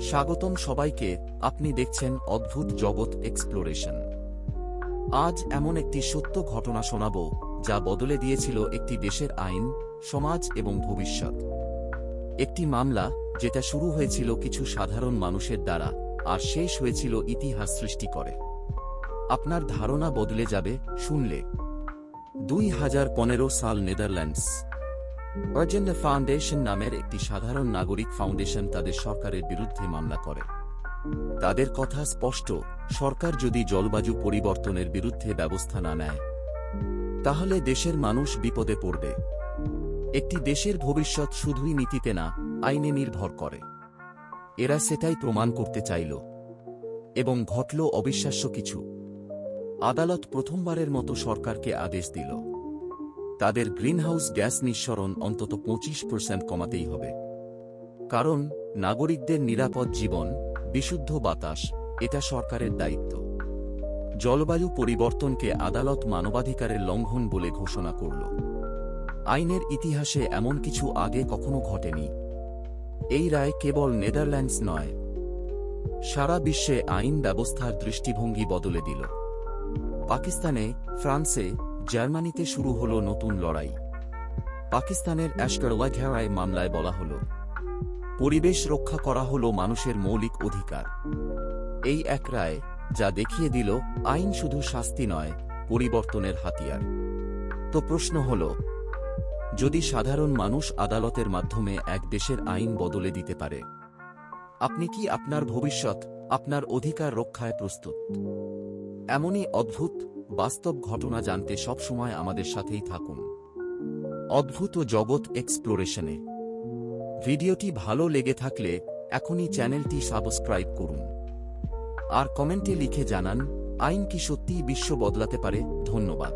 স্বাগতম সবাইকে। আপনি দেখছেন অদ্ভুত জগৎ এক্সপ্লোরেশন। আজ এমন একটি সত্য ঘটনা শোনাব যা বদলে দিয়েছিল একটি দেশের আইন, সমাজ এবং ভবিষ্যৎ। একটি মামলা যেটা শুরু হয়েছিল কিছু সাধারণ মানুষের দ্বারা আর শেষ হয়েছিল ইতিহাস সৃষ্টি করে। আপনার ধারণা বদলে যাবে শুনলে। 2015 সাল নেদারল্যান্ডস আর্জেন্ডা ফাউন্ডেশন নামের একটি সাধারণ নাগরিক ফাউন্ডেশন তাদের সরকারের বিরুদ্ধে মামলা করে। তাদের কথা স্পষ্ট, সরকার যদি জলবায়ু পরিবর্তনের বিরুদ্ধে ব্যবস্থা না নেয় তাহলে দেশের মানুষ বিপদে পড়বে। একটি দেশের ভবিষ্যৎ শুধুই নীতিতে না, আইনে নির্ভর করে। এরা সেটাই প্রমাণ করতে চাইল, এবং ঘটল অবিশ্বাস্য কিছু। আদালত প্রথমবারের মতো সরকারকে আদেশ দিল তাদের গ্রিনহাউস গ্যাস নিঃসরণ অন্তত 25% কমাতেই হবে। কারণ নাগরিকদের নিরাপদ জীবন, বিশুদ্ধ বাতাস, এটা সরকারের দায়িত্ব। জলবায়ু পরিবর্তনকে আদালত মানবাধিকারের লঙ্ঘন বলে ঘোষণা করল। আইনের ইতিহাসে এমন কিছু আগে কখনো ঘটেনি। এই রায় কেবল নেদারল্যান্ডস নয়, সারা বিশ্বে আইন ব্যবস্থার দৃষ্টিভঙ্গি বদলে দিল। পাকিস্তানে, ফ্রান্সে, জার্মানিতে শুরু হল নতুন লড়াই। পাকিস্তানের অ্যাশকারওয়াঘেরায় মামলায় বলা হল পরিবেশ রক্ষা করা হল মানুষের মৌলিক অধিকার। এই এক রায় যা দেখিয়ে দিল আইন শুধু শাস্তি নয়, পরিবর্তনের হাতিয়ার। তো প্রশ্ন হল, যদি সাধারণ মানুষ আদালতের মাধ্যমে এক দেশের আইন বদলে দিতে পারে, আপনি কি আপনার ভবিষ্যৎ, আপনার অধিকার রক্ষায় প্রস্তুত? এমনই অদ্ভুত, বাস্তব ঘটনা জানতে সবসময় আমাদের সাথেই থাকুন অদ্ভুত জগৎ এক্সপ্লোরেশনে। ভিডিওটি ভালো লেগে থাকলে এখনই চ্যানেলটি সাবস্ক্রাইব করুন আর কমেন্টে লিখে জানান, আইন কি সত্যিই বিশ্ব বদলাতে পারে? ধন্যবাদ।